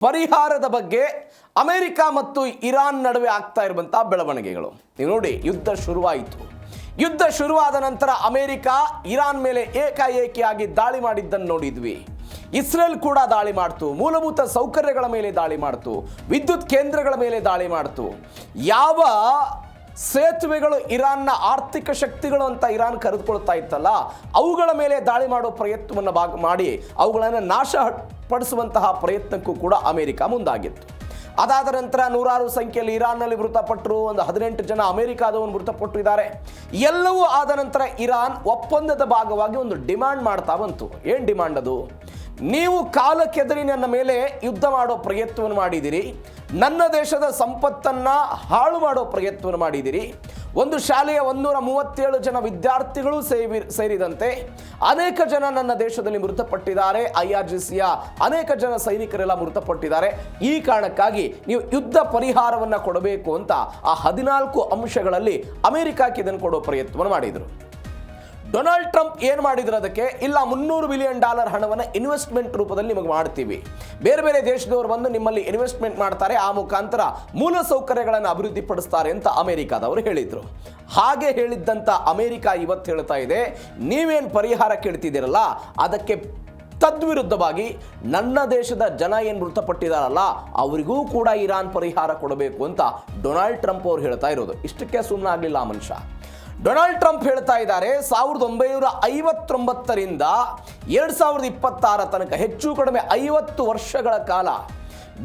ಪರಿಹಾರದ ಬಗ್ಗೆ ಅಮೆರಿಕ ಮತ್ತು ಇರಾನ್ ನಡುವೆ ಆಗ್ತಾ ಇರುವಂತಹ ಬೆಳವಣಿಗೆಗಳು. ನೀವು ನೋಡಿ, ಯುದ್ಧ ಶುರುವಾದ ನಂತರ ಅಮೆರಿಕ ಇರಾನ್ ಮೇಲೆ ಏಕಾಏಕಿಯಾಗಿ ದಾಳಿ ಮಾಡಿದ್ದನ್ನು ನೋಡಿದ್ವಿ. ಇಸ್ರೇಲ್ ಕೂಡ ದಾಳಿ ಮಾಡ್ತು, ಮೂಲಭೂತ ಸೌಕರ್ಯಗಳ ಮೇಲೆ ದಾಳಿ ಮಾಡ್ತು, ವಿದ್ಯುತ್ ಕೇಂದ್ರಗಳ ಮೇಲೆ ದಾಳಿ ಮಾಡ್ತು. ಯಾವ ಸೇತುವೆಗಳು ಇರಾನ್ನ ಆರ್ಥಿಕ ಶಕ್ತಿಗಳು ಅಂತ ಇರಾನ್ ಕರೆದುಕೊಳ್ತಾ ಇತ್ತಲ್ಲ, ಅವುಗಳ ಮೇಲೆ ದಾಳಿ ಮಾಡೋ ಪ್ರಯತ್ನವನ್ನು ಮಾಡಿ ಅವುಗಳನ್ನು ನಾಶಪಡಿಸುವಂತಹ ಪ್ರಯತ್ನಕ್ಕೂ ಕೂಡ ಅಮೆರಿಕ ಮುಂದಾಗಿತ್ತು. ಅದಾದ ನಂತರ ನೂರಾರು ಸಂಖ್ಯೆಯಲ್ಲಿ ಇರಾನ್ನಲ್ಲಿ ಮೃತಪಟ್ಟರು, ಒಂದು 18 ಜನ ಅಮೆರಿಕಾದವರು ಮೃತಪಟ್ಟಿದ್ದಾರೆ. ಎಲ್ಲವೂ ಆದ ನಂತರ ಇರಾನ್ ಒಪ್ಪಂದದ ಭಾಗವಾಗಿ ಒಂದು ಡಿಮಾಂಡ್ ಮಾಡ್ತಾ ಬಂತು. ಏನು ಡಿಮಾಂಡ್ ಅದು? ನೀವು ಕಾಲಕ್ಕೆದರಿ ನನ್ನ ಮೇಲೆ ಯುದ್ಧ ಮಾಡೋ ಪ್ರಯತ್ನವನ್ನು ಮಾಡಿದಿರಿ, ನನ್ನ ದೇಶದ ಸಂಪತ್ತನ್ನು ಹಾಳು ಮಾಡೋ ಪ್ರಯತ್ನವನ್ನು ಮಾಡಿದಿರಿ, ಒಂದು ಶಾಲೆಯ 137 ಜನ ವಿದ್ಯಾರ್ಥಿಗಳು ಸೇರಿದಂತೆ ಅನೇಕ ಜನ ನನ್ನ ದೇಶದಲ್ಲಿ ಮೃತಪಟ್ಟಿದ್ದಾರೆ, IRGCಯ ಅನೇಕ ಜನ ಸೈನಿಕರೆಲ್ಲ ಮೃತಪಟ್ಟಿದ್ದಾರೆ. ಈ ಕಾರಣಕ್ಕಾಗಿ ನೀವು ಯುದ್ಧ ಪರಿಹಾರವನ್ನು ಕೊಡಬೇಕು ಅಂತ ಆ 14 ಅಂಶಗಳಲ್ಲಿ ಅಮೆರಿಕಕ್ಕೆ ಇದನ್ನು ಕೊಡೋ ಪ್ರಯತ್ನವನ್ನು ಮಾಡಿದರು. ಡೊನಾಲ್ಡ್ ಟ್ರಂಪ್ ಏನು ಮಾಡಿದ್ರು? ಅದಕ್ಕೆ ಇಲ್ಲ, $300 ಬಿಲಿಯನ್ ಹಣವನ್ನು ಇನ್ವೆಸ್ಟ್ಮೆಂಟ್ ರೂಪದಲ್ಲಿ ನಿಮಗೆ ಮಾಡ್ತೀವಿ, ಬೇರೆ ಬೇರೆ ದೇಶದವರು ಬಂದು ನಿಮ್ಮಲ್ಲಿ ಇನ್ವೆಸ್ಟ್ಮೆಂಟ್ ಮಾಡ್ತಾರೆ, ಆ ಮುಖಾಂತರ ಮೂಲ ಸೌಕರ್ಯಗಳನ್ನು ಅಭಿವೃದ್ಧಿಪಡಿಸ್ತಾರೆ ಅಂತ ಅಮೆರಿಕಾದವರು ಹೇಳಿದರು. ಹಾಗೆ ಹೇಳಿದ್ದಂಥ ಅಮೆರಿಕ ಇವತ್ತು ಹೇಳ್ತಾ ಇದೆ, ನೀವೇನು ಪರಿಹಾರ ಕೇಳ್ತಿದ್ದೀರಲ್ಲ ಅದಕ್ಕೆ ತದ್ವಿರುದ್ಧವಾಗಿ ನನ್ನ ದೇಶದ ಜನ ಏನು ಮೃತಪಟ್ಟಿದಾರಲ್ಲ ಅವರಿಗೂ ಕೂಡ ಇರಾನ್ ಪರಿಹಾರ ಕೊಡಬೇಕು ಅಂತ ಡೊನಾಲ್ಡ್ ಟ್ರಂಪ್ ಅವರು ಹೇಳ್ತಾ ಇರೋದು. ಇಷ್ಟಕ್ಕೆ ಸುಮ್ಮನೆ ಆಗಲಿಲ್ಲ ಆ ಮನುಷ್ಯ. ಡೊನಾಲ್ಡ್ ಟ್ರಂಪ್ ಹೇಳ್ತಾ ಇದ್ದಾರೆ, 1959ರಿಂದ 2026 ತನಕ ಹೆಚ್ಚು ಕಡಿಮೆ 50 ವರ್ಷಗಳ ಕಾಲ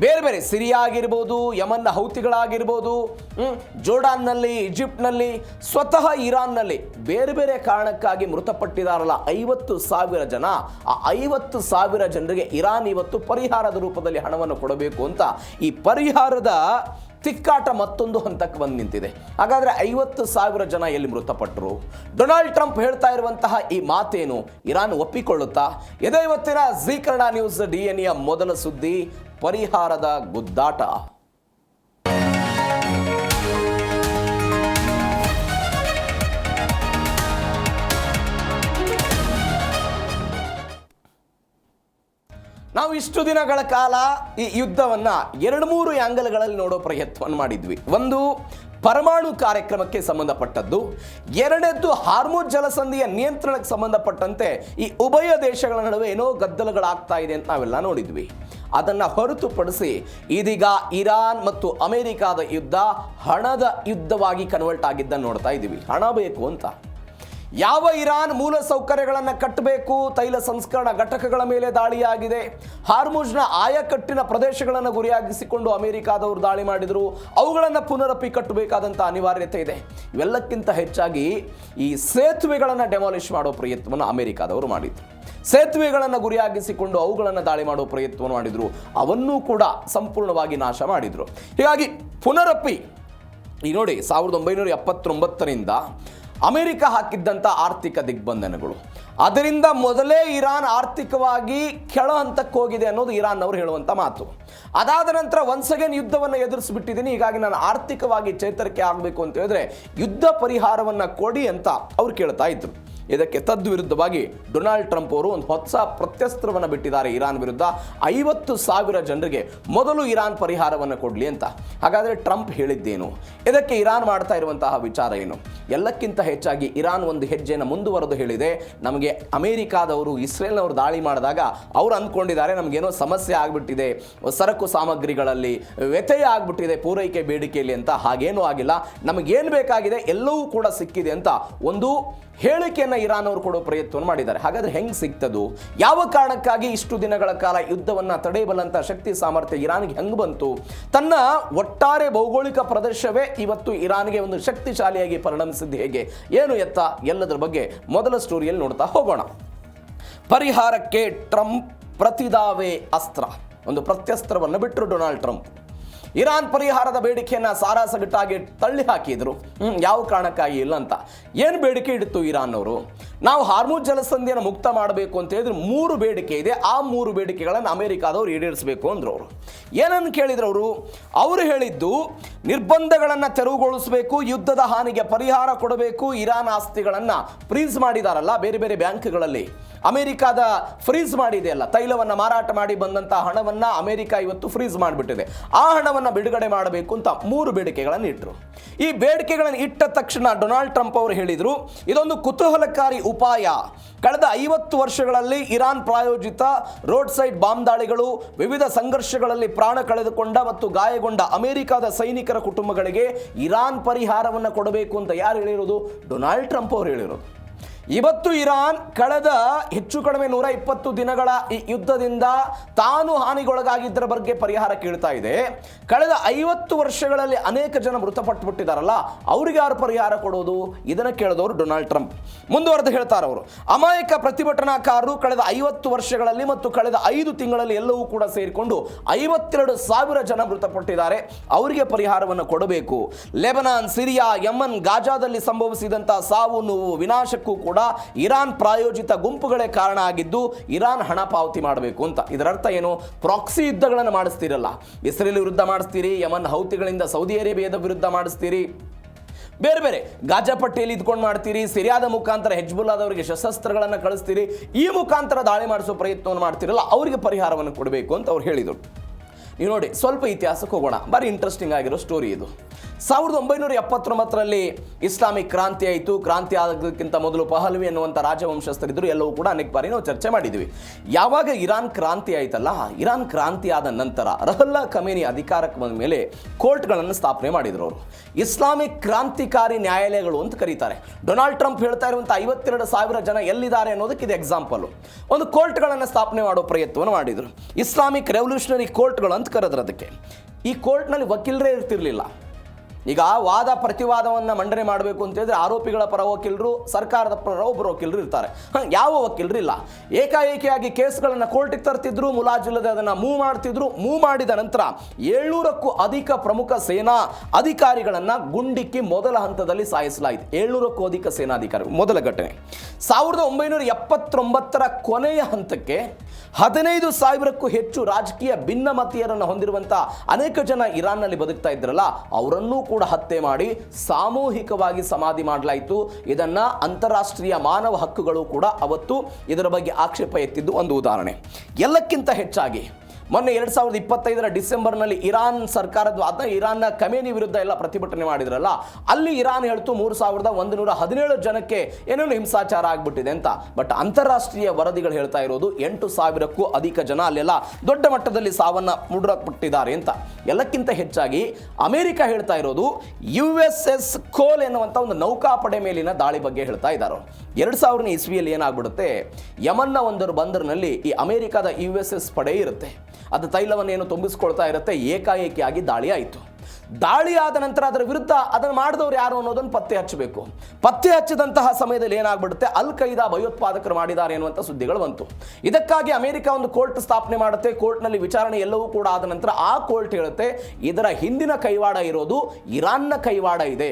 ಬೇರೆ ಬೇರೆ ಸಿರಿಯಾ ಆಗಿರ್ಬೋದು, ಯಮನ್ನ ಹೌತಿಗಳಾಗಿರ್ಬೋದು, ಜೋರ್ಡಾನ್ನಲ್ಲಿ, ಈಜಿಪ್ಟ್ನಲ್ಲಿ, ಸ್ವತಃ ಇರಾನ್ನಲ್ಲಿ ಬೇರೆ ಬೇರೆ ಕಾರಣಕ್ಕಾಗಿ ಮೃತಪಟ್ಟಿದಾರಲ್ಲ 50,000 ಜನ. ಆ 50,000 ಜನರಿಗೆ ಇರಾನ್ ಇವತ್ತು ಪರಿಹಾರದ ರೂಪದಲ್ಲಿ ಹಣವನ್ನು ಕೊಡಬೇಕು ಅಂತ ಈ ಪರಿಹಾರದ ತಿಕ್ಕಾಟ ಮತ್ತೊಂದು ಹಂತಕ್ಕೆ ಬಂದು ನಿಂತಿದೆ. ಹಾಗಾದರೆ 50,000 ಜನ ಎಲ್ಲಿ ಮೃತಪಟ್ಟರು? ಡೊನಾಲ್ಡ್ ಟ್ರಂಪ್ ಹೇಳ್ತಾ ಇರುವಂತಹ ಈ ಮಾತೇನು ಇರಾನ್ ಒಪ್ಪಿಕೊಳ್ಳುತ್ತಾ? ಇದೇ ಇವತ್ತಿನ ಜೀ ಕನ್ನಡ ನ್ಯೂಸ್ DNA ಮೊದಲ ಸುದ್ದಿ, ಪರಿಹಾರದ ಗುದ್ದಾಟ. ನಾವು ಇಷ್ಟು ದಿನಗಳ ಕಾಲ ಈ ಯುದ್ಧವನ್ನು 2-3 ಆ್ಯಂಗಲ್ಗಳಲ್ಲಿ ನೋಡೋ ಪ್ರಯತ್ನವನ್ನು ಮಾಡಿದ್ವಿ. ಒಂದು, ಪರಮಾಣು ಕಾರ್ಯಕ್ರಮಕ್ಕೆ ಸಂಬಂಧಪಟ್ಟದ್ದು. ಎರಡನೇದ್ದು, ಹಾರ್ಮುಜ್ ಜಲಸಂಧಿಯ ನಿಯಂತ್ರಣಕ್ಕೆ ಸಂಬಂಧಪಟ್ಟಂತೆ ಈ ಉಭಯ ದೇಶಗಳ ನಡುವೆ ಏನೋ ಗದ್ದಲಗಳಾಗ್ತಾ ಇದೆ ಅಂತ ನಾವೆಲ್ಲ ನೋಡಿದ್ವಿ. ಅದನ್ನು ಹೊರತುಪಡಿಸಿ ಇದೀಗ ಇರಾನ್ ಮತ್ತು ಅಮೆರಿಕಾದ ಯುದ್ಧ ಹಣದ ಯುದ್ಧವಾಗಿ ಕನ್ವರ್ಟ್ ಆಗಿದ್ದನ್ನು ನೋಡ್ತಾ ಇದ್ದೀವಿ. ಹಣ ಬೇಕು ಅಂತ. ಯಾವ ಇರಾನ್ ಮೂಲ ಸೌಕರ್ಯಗಳನ್ನು ಕಟ್ಟಬೇಕು, ತೈಲ ಸಂಸ್ಕರಣಾ ಘಟಕಗಳ ಮೇಲೆ ದಾಳಿಯಾಗಿದೆ, ಹಾರ್ಮುಜ್ನ ಆಯಕಟ್ಟಿನ ಪ್ರದೇಶಗಳನ್ನು ಗುರಿಯಾಗಿಸಿಕೊಂಡು ಅಮೆರಿಕಾದವರು ದಾಳಿ ಮಾಡಿದರು, ಅವುಗಳನ್ನು ಪುನರಪಿ ಕಟ್ಟಬೇಕಾದಂಥ ಅನಿವಾರ್ಯತೆ ಇದೆ. ಇವೆಲ್ಲಕ್ಕಿಂತ ಹೆಚ್ಚಾಗಿ ಈ ಸೇತುವೆಗಳನ್ನು ಡೆಮಾಲಿಷ್ ಮಾಡೋ ಪ್ರಯತ್ನವನ್ನು ಅಮೆರಿಕಾದವರು ಮಾಡಿದರು. ಸೇತುವೆಗಳನ್ನು ಗುರಿಯಾಗಿಸಿಕೊಂಡು ಅವುಗಳನ್ನು ದಾಳಿ ಮಾಡೋ ಪ್ರಯತ್ನವನ್ನು ಮಾಡಿದರು, ಅವನ್ನೂ ಕೂಡ ಸಂಪೂರ್ಣವಾಗಿ ನಾಶ ಮಾಡಿದರು. ಹೀಗಾಗಿ ಪುನರಪಿ ಈ ನೋಡಿ, 1979ರಿಂದ ಅಮೆರಿಕ ಹಾಕಿದ್ದಂಥ ಆರ್ಥಿಕ ದಿಗ್ಬಂಧನಗಳು, ಅದರಿಂದ ಮೊದಲೇ ಇರಾನ್ ಆರ್ಥಿಕವಾಗಿ ಕೆಳ ಹಂತಕ್ಕೆ ಹೋಗಿದೆ ಅನ್ನೋದು ಇರಾನ್ ಅವರು ಹೇಳುವಂಥ ಮಾತು. ಅದಾದ ನಂತರ ಒನ್ಸ್ ಅಗೇನ್ ಯುದ್ಧವನ್ನು ಎದುರಿಸಿಬಿಟ್ಟಿದ್ದೀನಿ, ಹೀಗಾಗಿ ನಾನು ಆರ್ಥಿಕವಾಗಿ ಚೇತರಿಕೆ ಆಗಬೇಕು ಅಂತ ಹೇಳಿದ್ರೆ ಯುದ್ಧ ಪರಿಹಾರವನ್ನು ಕೊಡಿ ಅಂತ ಅವ್ರು ಕೇಳ್ತಾ ಇದ್ರು. ಇದಕ್ಕೆ ತದ್ವಿರುದ್ಧವಾಗಿ ಡೊನಾಲ್ಡ್ ಟ್ರಂಪ್ ಅವರು ಒಂದು ಹೊಸ ಪ್ರತ್ಯಸ್ತ್ರವನ್ನು ಬಿಟ್ಟಿದ್ದಾರೆ ಇರಾನ್ ವಿರುದ್ಧ. 50,000 ಜನರಿಗೆ ಮೊದಲು ಇರಾನ್ ಪರಿಹಾರವನ್ನು ಕೊಡಲಿ ಅಂತ. ಹಾಗಾದರೆ ಟ್ರಂಪ್ ಹೇಳಿದ್ದೇನು? ಇದಕ್ಕೆ ಇರಾನ್ ಮಾಡ್ತಾ ಇರುವಂತಹ ವಿಚಾರ ಏನು? ಎಲ್ಲಕ್ಕಿಂತ ಹೆಚ್ಚಾಗಿ ಇರಾನ್ ಒಂದು ಹೆಜ್ಜೆಯನ್ನು ಮುಂದುವರೆದು ಹೇಳಿದೆ, ನಮಗೆ ಅಮೆರಿಕಾದವರು ಇಸ್ರೇಲ್ನವರು ದಾಳಿ ಮಾಡಿದಾಗ ಅವರು ಅಂದ್ಕೊಂಡಿದ್ದಾರೆ ನಮಗೇನೋ ಸಮಸ್ಯೆ ಆಗಿಬಿಟ್ಟಿದೆ, ಸರಕು ಸಾಮಗ್ರಿಗಳಲ್ಲಿ ವ್ಯತ್ಯಯ ಆಗಿಬಿಟ್ಟಿದೆ ಪೂರೈಕೆ ಬೇಡಿಕೆಯಲ್ಲಿ ಅಂತ. ಹಾಗೇನೂ ಆಗಿಲ್ಲ, ನಮಗೇನು ಬೇಕಾಗಿದೆ ಎಲ್ಲವೂ ಕೂಡ ಸಿಕ್ಕಿದೆ ಅಂತ ಒಂದು ಹೇಳಿಕೆಯನ್ನು ಇರಾನ್ ಅವರು ಕೊಡೋ ಪ್ರಯತ್ನವನ್ನು ಮಾಡಿದ್ದಾರೆ. ಹಾಗಾದರೆ ಹೆಂಗೆ ಸಿಗ್ತದು? ಯಾವ ಕಾರಣಕ್ಕಾಗಿ ಇಷ್ಟು ದಿನಗಳ ಕಾಲ ಯುದ್ಧವನ್ನು ತಡೆಯಬಲ್ಲಂಥ ಶಕ್ತಿ ಸಾಮರ್ಥ್ಯ ಇರಾನ್ಗೆ ಹೆಂಗೆ ಬಂತು? ತನ್ನ ಒಟ್ಟಾರೆ ಭೌಗೋಳಿಕ ಪ್ರದೇಶವೇ ಇವತ್ತು ಇರಾನ್ಗೆ ಒಂದು ಶಕ್ತಿಶಾಲಿಯಾಗಿ ಪರಿಣಮಿಸಿದ್ದು ಹೇಗೆ, ಏನು ಎತ್ತ, ಎಲ್ಲದರ ಬಗ್ಗೆ ಮೊದಲ ಸ್ಟೋರಿಯಲ್ಲಿ ನೋಡ್ತಾ ಹೋಗೋಣ. ಪರಿಹಾರಕ್ಕೆ ಟ್ರಂಪ್ ಪ್ರತಿದಾವೆ ಅಸ್ತ್ರ, ಒಂದು ಪ್ರತ್ಯಸ್ತ್ರವನ್ನು ಬಿಟ್ಟರು ಡೊನಾಲ್ಡ್ ಟ್ರಂಪ್. ಇರಾನ್ ಪರಿಹಾರದ ಬೇಡಿಕೆಯನ್ನು ಸಾರಾಸಗಟ್ಟಾಗಿ ತಳ್ಳಿ ಹಾಕಿದ್ರು. ಯಾವ ಕಾರಣಕ್ಕಾಗಿ ಇಲ್ಲ ಅಂತ. ಏನು ಬೇಡಿಕೆ ಇಡಿತು ಇರಾನ್ ಅವರು? ನಾವು ಹಾರ್ಮುಜ್ ಜಲಸಂಧಿಯನ್ನು ಮುಕ್ತ ಮಾಡಬೇಕು ಅಂತ ಹೇಳಿದ್ರೆ 3 ಬೇಡಿಕೆ ಇದೆ. ಆ 3 ಬೇಡಿಕೆಗಳನ್ನು ಅಮೆರಿಕಾದವರು ಈಡೇರಿಸಬೇಕು ಅಂದ್ರು. ಅವರು ಏನನ್ನು ಕೇಳಿದ್ರು? ಅವರು ಹೇಳಿದ್ದು ನಿರ್ಬಂಧಗಳನ್ನು ತೆರವುಗೊಳಿಸಬೇಕು, ಯುದ್ಧದ ಹಾನಿಗೆ ಪರಿಹಾರ ಕೊಡಬೇಕು, ಇರಾನ್ ಆಸ್ತಿಗಳನ್ನು ಫ್ರೀಸ್ ಮಾಡಿದಾರಲ್ಲ ಬೇರೆ ಬೇರೆ ಬ್ಯಾಂಕ್ಗಳಲ್ಲಿ, ಅಮೆರಿಕಾದ ಫ್ರೀಸ್ ಮಾಡಿದೆಯಲ್ಲ, ತೈಲವನ್ನು ಮಾರಾಟ ಮಾಡಿ ಬಂದಂಥ ಹಣವನ್ನು ಅಮೆರಿಕ ಇವತ್ತು ಫ್ರೀಸ್ ಮಾಡಿಬಿಟ್ಟಿದೆ, ಆ ಹಣವನ್ನು ಬಿಡುಗಡೆ ಮಾಡಬೇಕು ಅಂತ 3 ಬೇಡಿಕೆಗಳನ್ನು ಇಟ್ಟರು. ಈ ಬೇಡಿಕೆಗಳನ್ನು ಇಟ್ಟ ತಕ್ಷಣ ಡೊನಾಲ್ಡ್ ಟ್ರಂಪ್ ಅವರು ಹೇಳಿದರು, ಇದೊಂದು ಕುತೂಹಲಕಾರಿ ಉಪಾಯ. ಕಳೆದ 50 ವರ್ಷಗಳಲ್ಲಿ ಇರಾನ್ ಪ್ರಾಯೋಜಿತ ರೋಡ್ ಸೈಡ್ ಬಾಂಬ್ ದಾಳಿಗಳು, ವಿವಿಧ ಸಂಘರ್ಷಗಳಲ್ಲಿ ಪ್ರಾಣ ಕಳೆದುಕೊಂಡ ಮತ್ತು ಗಾಯಗೊಂಡ ಅಮೆರಿಕದ ಸೈನಿಕರ ಕುಟುಂಬಗಳಿಗೆ ಇರಾನ್ ಪರಿಹಾರವನ್ನು ಕೊಡಬೇಕು ಅಂತ ಯಾರು ಹೇಳಿರೋದು? ಡೊನಾಲ್ಡ್ ಟ್ರಂಪ್ ಅವರು ಹೇಳಿರೋದು. ಇವತ್ತು ಇರಾನ್ ಕಳೆದ ಹೆಚ್ಚು ಕಡಿಮೆ 120 ದಿನಗಳ ಈ ಯುದ್ಧದಿಂದ ತಾನು ಹಾನಿಗೊಳಗಾಗಿದ್ದರ ಬಗ್ಗೆ ಪರಿಹಾರ ಕೇಳ್ತಾ ಇದೆ. ಕಳೆದ 50 ವರ್ಷಗಳಲ್ಲಿ ಅನೇಕ ಜನ ಮೃತಪಟ್ಟುಬಿಟ್ಟಿದಾರಲ್ಲ, ಅವರಿಗೆ ಯಾರು ಪರಿಹಾರ ಕೊಡೋದು? ಇದನ್ನು ಕೇಳಿದವರು ಡೊನಾಲ್ಡ್ ಟ್ರಂಪ್. ಮುಂದುವರೆದು ಹೇಳ್ತಾರೆ ಅವರು, ಅಮಾಯಕ ಪ್ರತಿಭಟನಾಕಾರರು ಕಳೆದ 50 ವರ್ಷಗಳಲ್ಲಿ ಮತ್ತು ಕಳೆದ 5 ತಿಂಗಳಲ್ಲಿ ಎಲ್ಲವೂ ಕೂಡ ಸೇರಿಕೊಂಡು 52,000 ಜನ ಮೃತಪಟ್ಟಿದ್ದಾರೆ, ಅವರಿಗೆ ಪರಿಹಾರವನ್ನು ಕೊಡಬೇಕು. ಲೆಬನಾನ್, ಸಿರಿಯಾ, ಯಮನ್, ಗಾಜಾದಲ್ಲಿ ಸಂಭವಿಸಿದಂತಹ ಸಾವು ನೋವು ವಿನಾಶಕ್ಕೂ ಕೂಡ ಇರಾನ್ ಪ್ರಾಯೋಜಿತ ಗುಂಪುಗಳೇ ಕಾರಣ ಆಗಿದ್ದು ಇರಾನ್ ಹಣ ಪಾವತಿ ಮಾಡಬೇಕು ಅಂತ. ಇದರ ಅರ್ಥ ಏನು? ಪ್ರಾಕ್ಸಿ ಯುದ್ಧಗಳನ್ನು ಮಾಡಿಸ್ತೀರಲ್ಲ, ಇಸ್ರೇಲ್ ವಿರುದ್ಧ ಮಾಡಿಸ್ತೀರಿ, ಯಮನ್ ಹೌತಿಗಳಿಂದ ಸೌದಿ ಅರೇಬಿಯಾದ ವಿರುದ್ಧ ಮಾಡಿಸ್ತೀರಿ, ಬೇರೆ ಬೇರೆ ಗಾಜಾ ಪಟ್ಟಿಯಲ್ಲಿ ಇದ್ಕೊಂಡು ಮಾಡ್ತೀರಿ, ಸಿರಿಯಾದ ಮುಖಾಂತರ ಹೆಜ್ಬುಲ್ಲಾದವರಿಗೆ ಶಸ್ತ್ರಾಸ್ತ್ರಗಳನ್ನು ಕಳಿಸ್ತೀರಿ, ಈ ಮುಖಾಂತರ ದಾಳಿ ಮಾಡಿಸೋ ಪ್ರಯತ್ನವನ್ನು ಮಾಡ್ತೀರಲ್ಲ, ಅವರಿಗೆ ಪರಿಹಾರವನ್ನು ಕೊಡಬೇಕು ಅಂತ ಅವ್ರು ಹೇಳಿದರು. ನೀವು ನೋಡಿ, ಸ್ವಲ್ಪ ಇತಿಹಾಸಕ್ಕೆ ಹೋಗೋಣ. ಭಾರಿ ಇಂಟ್ರೆಸ್ಟಿಂಗ್ ಆಗಿರೋ ಸ್ಟೋರಿ ಇದು. 1979ರಲ್ಲಿ ಇಸ್ಲಾಮಿಕ್ ಕ್ರಾಂತಿ ಆಯಿತು. ಕ್ರಾಂತಿ ಆಗೋದಕ್ಕಿಂತ ಮೊದಲು ಪಹಲ್ವಿ ಎನ್ನುವಂಥ ರಾಜವಂಶಸ್ಥರಿದ್ದರು, ಎಲ್ಲವೂ ಕೂಡ ಅನೇಕ ಬಾರಿ ನಾವು ಚರ್ಚೆ ಮಾಡಿದ್ವಿ. ಯಾವಾಗ ಇರಾನ್ ಕ್ರಾಂತಿ ಆಯ್ತಲ್ಲ, ಇರಾನ್ ಕ್ರಾಂತಿ ಆದ ನಂತರ ರಹುಲ್ಲಾ ಖಮೇನಿ ಅಧಿಕಾರಕ್ಕೆ ಬಂದ ಮೇಲೆ ಕೋರ್ಟ್ಗಳನ್ನು ಸ್ಥಾಪನೆ ಮಾಡಿದರು. ಅವರು ಇಸ್ಲಾಮಿಕ್ ಕ್ರಾಂತಿಕಾರಿ ನ್ಯಾಯಾಲಯಗಳು ಅಂತ ಕರೀತಾರೆ. ಡೊನಾಲ್ಡ್ ಟ್ರಂಪ್ ಹೇಳ್ತಾ ಇರುವಂಥ 52,000 ಜನ ಎಲ್ಲಿದ್ದಾರೆ ಅನ್ನೋದಕ್ಕೆ ಇದು ಎಕ್ಸಾಂಪಲ್. ಒಂದು ಕೋರ್ಟ್ಗಳನ್ನು ಸ್ಥಾಪನೆ ಮಾಡೋ ಪ್ರಯತ್ನವನ್ನು ಮಾಡಿದರು. ಇಸ್ಲಾಮಿಕ್ ರೆವಲ್ಯೂಷನರಿ ಕೋರ್ಟ್ಗಳು ಅಂತ ಕರೆದ್ರು ಅದಕ್ಕೆ. ಈ ಕೋರ್ಟ್ನಲ್ಲಿ ವಕೀಲರೇ ಇರ್ತಿರ್ಲಿಲ್ಲ. ಈಗ ವಾದ ಪ್ರತಿವಾದವನ್ನು ಮಂಡನೆ ಮಾಡಬೇಕು ಅಂತ ಹೇಳಿದ್ರೆ ಆರೋಪಿಗಳ ಪರ ವಕೀಲರು, ಸರ್ಕಾರದ ಪರ ಒಬ್ಬರು ವಕೀಲರು ಇರ್ತಾರೆ. ಯಾವ ವಕೀಲರು ಇಲ್ಲ. ಏಕಾಏಕಿಯಾಗಿ ಕೇಸ್ಗಳನ್ನು ಕೋರ್ಟಿಗೆ ತರ್ತಿದ್ರು, ಮುಲಾಜಿಲ್ಲದೆ ಅದನ್ನು ಮೂವ್ ಮಾಡ್ತಿದ್ರು. ಮೂವ್ ಮಾಡಿದ ನಂತರ 700ಕ್ಕೂ ಅಧಿಕ ಪ್ರಮುಖ ಸೇನಾ ಅಧಿಕಾರಿಗಳನ್ನು ಗುಂಡಿಕ್ಕಿ ಮೊದಲ ಹಂತದಲ್ಲಿ ಸಾಯಿಸಲಾಯಿತು. 700ಕ್ಕೂ ಅಧಿಕ ಸೇನಾಧಿಕಾರಿ. ಮೊದಲ ಘಟನೆ 1979ರ ಕೊನೆಯ ಹಂತಕ್ಕೆ 15,000ಕ್ಕೂ ಹೆಚ್ಚು ರಾಜಕೀಯ ಭಿನ್ನಮತೀಯರನ್ನು ಹೊಂದಿರುವಂಥ ಅನೇಕ ಜನ ಇರಾನ್ನಲ್ಲಿ ಬದುಕ್ತಾ ಇದ್ರಲ್ಲ, ಅವರನ್ನೂ ಕೂಡ ಹತ್ಯೆ ಮಾಡಿ ಸಾಮೂಹಿಕವಾಗಿ ಸಮಾಧಿ ಮಾಡಲಾಯಿತು. ಇದನ್ನ ಅಂತಾರಾಷ್ಟ್ರೀಯ ಮಾನವ ಹಕ್ಕುಗಳು ಕೂಡ ಅವತ್ತು ಇದರ ಬಗ್ಗೆ ಆಕ್ಷೇಪ ಎತ್ತಿದ್ದು ಒಂದು ಉದಾಹರಣೆ. ಎಲ್ಲಕ್ಕಿಂತ ಹೆಚ್ಚಾಗಿ ಮೊನ್ನೆ 2025ರ ಡಿಸೆಂಬರ್ನಲ್ಲಿ ಇರಾನ್ ಸರ್ಕಾರದ ಇರಾನ್ನ ಖಮೇನಿ ವಿರುದ್ಧ ಎಲ್ಲ ಪ್ರತಿಭಟನೆ ಮಾಡಿದ್ರಲ್ಲ, ಅಲ್ಲಿ ಇರಾನ್ ಹೇಳ್ತು 3,117 ಜನಕ್ಕೆ ಏನೇನು ಹಿಂಸಾಚಾರ ಆಗ್ಬಿಟ್ಟಿದೆ ಅಂತ. ಬಟ್ ಅಂತಾರಾಷ್ಟ್ರೀಯ ವರದಿಗಳು ಹೇಳ್ತಾ ಇರೋದು 8,000ಕ್ಕೂ ಅಧಿಕ ಜನ ಅಲ್ಲೆಲ್ಲ ದೊಡ್ಡ ಮಟ್ಟದಲ್ಲಿ ಸಾವನ್ನ ಮುಡುರಬಿಟ್ಟಿದ್ದಾರೆ ಅಂತ. ಎಲ್ಲಕ್ಕಿಂತ ಹೆಚ್ಚಾಗಿ ಅಮೆರಿಕ ಹೇಳ್ತಾ ಇರೋದು USS ಕೋಲ್ ಎನ್ನುವಂಥ ಒಂದು ನೌಕಾಪಡೆ ಮೇಲಿನ ದಾಳಿ ಬಗ್ಗೆ ಹೇಳ್ತಾ ಇದ್ದಾರೆ. 2000ನೇ ಇಸ್ವಿಯಲ್ಲಿ ಏನಾಗ್ಬಿಡುತ್ತೆ, ಯಮನ್ನ ಒಂದು ಬಂದರಿನಲ್ಲಿ ಈ ಅಮೆರಿಕದ USS ಪಡೆ ಇರುತ್ತೆ, ಅದು ತೈಲವನ್ನೇನು ತುಂಬಿಸ್ಕೊಳ್ತಾ ಇರುತ್ತೆ. ಏಕಾಏಕಿಯಾಗಿ ದಾಳಿ ಆಯಿತು. ದಾಳಿ ಆದ ನಂತರ ಅದರ ವಿರುದ್ಧ ಅದನ್ನು ಮಾಡಿದವರು ಯಾರು ಅನ್ನೋದನ್ನು ಪತ್ತೆ ಹಚ್ಚಬೇಕು. ಪತ್ತೆ ಹಚ್ಚಿದಂತಹ ಸಮಯದಲ್ಲಿ ಏನಾಗ್ಬಿಡುತ್ತೆ, ಅಲ್ ಖೈದಾ ಭಯೋತ್ಪಾದಕರು ಮಾಡಿದ್ದಾರೆ ಎನ್ನುವಂಥ ಸುದ್ದಿಗಳು ಬಂತು. ಇದಕ್ಕಾಗಿ ಅಮೆರಿಕ ಒಂದು ಕೋರ್ಟ್ ಸ್ಥಾಪನೆ ಮಾಡುತ್ತೆ. ಕೋರ್ಟ್ನಲ್ಲಿ ವಿಚಾರಣೆ ಎಲ್ಲವೂ ಕೂಡ ಆದ ನಂತರ ಆ ಕೋರ್ಟ್ ಹೇಳುತ್ತೆ, ಇದರ ಹಿಂದಿನ ಕೈವಾಡ ಇರೋದು ಇರಾನ್ನ ಕೈವಾಡ ಇದೆ,